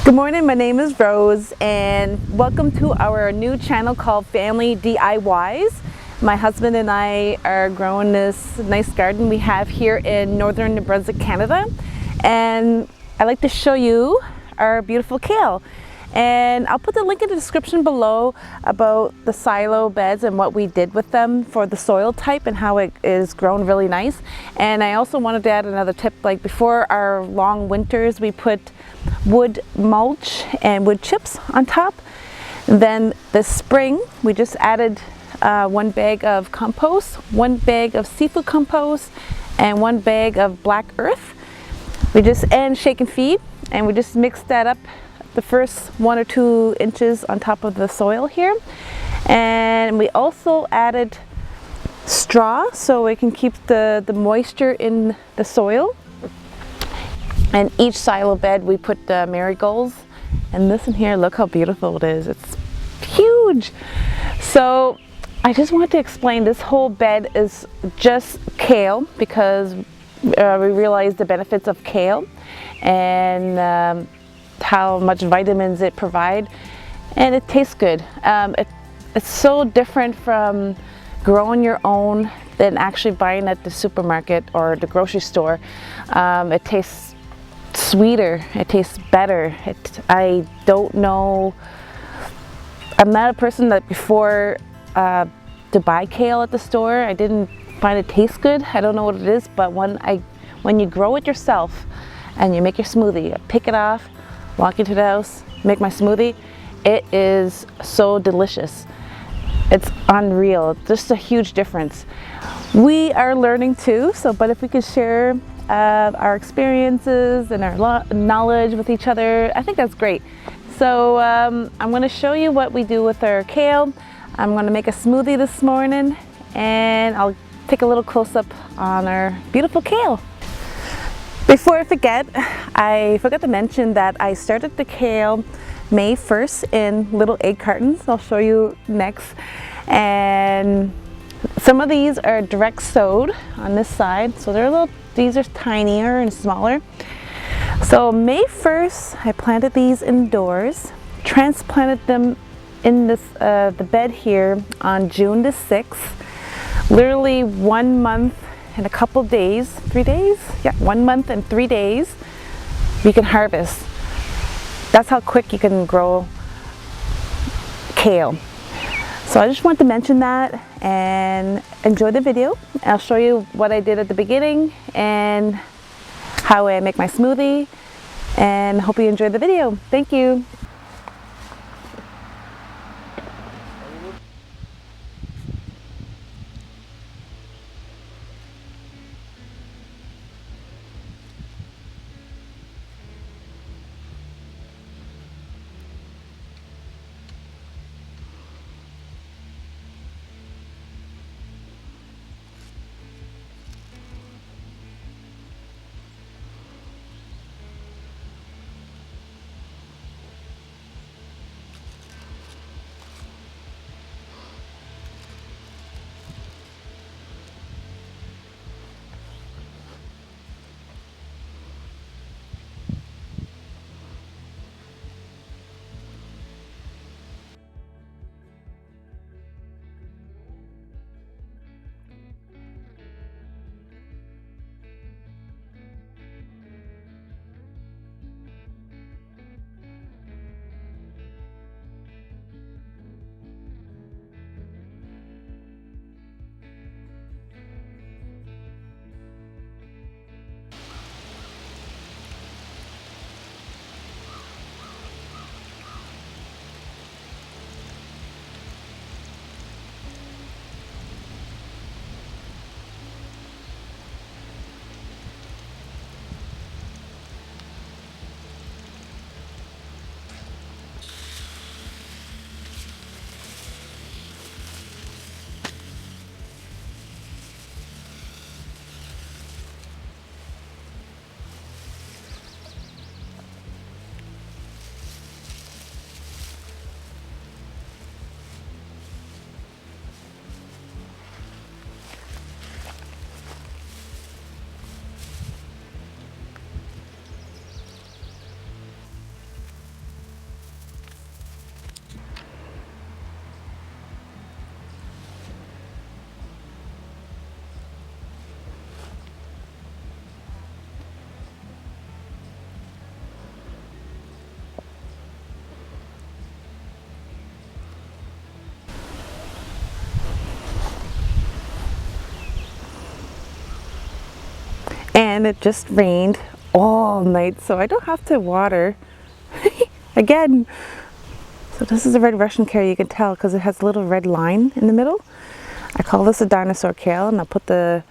Good morning, my name is Rose and welcome to our new channel called Family DIYs. My husband and I are growing this nice garden we have here in northern New Brunswick, Canada, and I'd like to show you our beautiful kale. And I'll put the link in the description below about the silo beds and what we did with them for the soil type and how it is grown really nice. And I also wanted to add another tip, like before our long winters we put wood mulch and wood chips on top. Then this spring we just added 1 bag of compost, 1 bag of seafood compost, and 1 bag of black earth. And shake and feed, and we just mixed that up the first 1 or 2 inches on top of the soil here. And we also added straw so it can keep the moisture in the soil. And each silo bed we put marigolds, and this in here, look how beautiful it is. It's huge. So I just want to explain, this whole bed is just kale because we realized the benefits of kale and how much vitamins it provides, and it tastes good. It's so different from growing your own than actually buying at the supermarket or the grocery store. It tastes sweeter, it tastes better. I don't know, I'm not a person that before to buy kale at the store, I didn't find it taste good. I don't know what it is, but when you grow it yourself and you make your smoothie, I pick it off, walk into the house, make my smoothie, it is so delicious. It's unreal. It's just a huge difference. We are learning too, but if we could share our experiences and our knowledge with each other, I think that's great. So I'm going to show you what we do with our kale. I'm going to make a smoothie this morning, and I'll take a little close-up on our beautiful kale. Before I forgot to mention that I started the kale May 1st in little egg cartons. I'll show you next. And some of these are direct sowed on this side, so these are tinier and smaller. So May 1st, I planted these indoors, transplanted them in the bed here on June the 6th. Literally 1 month and a couple days, 3 days? Yeah, 1 month and 3 days, we can harvest. That's how quick you can grow kale. So I just want to mention that, and enjoy the video. I'll show you what I did at the beginning and how I make my smoothie, and hope you enjoy the video. Thank you. and it just rained all night, so I don't have to water again. So this is a red Russian kale, you can tell because it has a little red line in the middle. I call this a dinosaur kale, and I'll put the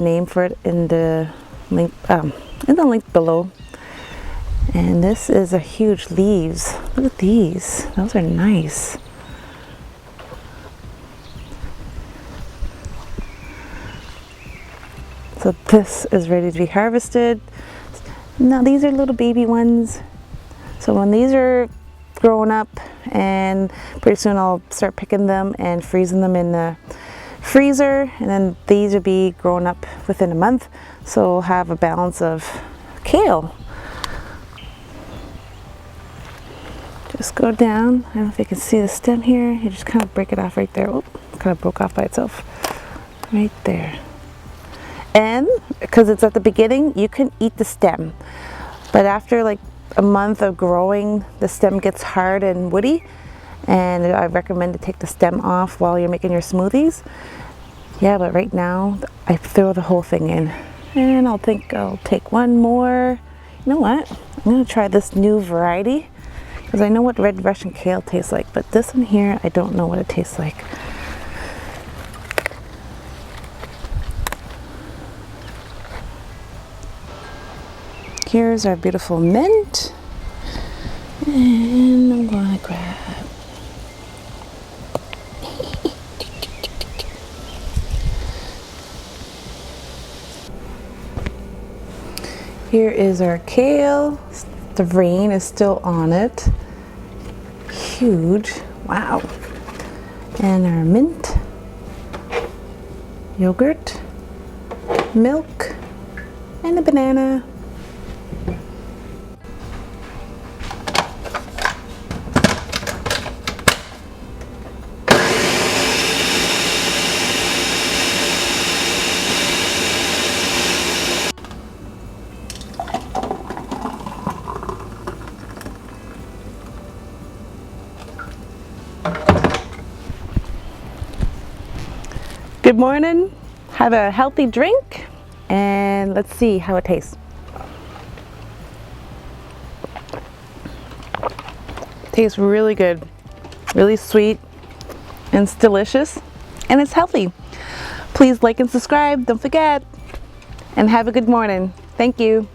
name for it in the link below. And this is a huge leaves. Look at these, those are nice. So this is ready to be harvested. Now these are little baby ones. So when these are grown up, and pretty soon I'll start picking them and freezing them in the freezer, and then these will be grown up within a month. So we'll have a balance of kale. Just go down. I don't know if you can see the stem here. You just kind of break it off right there. Oh, kind of broke off by itself. Right there. And because it's at the beginning, you can eat the stem. But after like a month of growing, the stem gets hard and woody. And I recommend to take the stem off while you're making your smoothies. Yeah, but right now, I throw the whole thing in. And I'll take one more. You know what? I'm going to try this new variety. Because I know what red Russian kale tastes like, but this one here, I don't know what it tastes like. Here's our beautiful mint. And I'm going to grab. Here is our kale. The rain is still on it. Huge. Wow. And our mint, yogurt, milk, and a banana. Good morning. Have a healthy drink, and let's see how it tastes. Tastes really good, really sweet, and it's delicious, and it's healthy. Please like and subscribe, don't forget, and have a good morning. Thank you.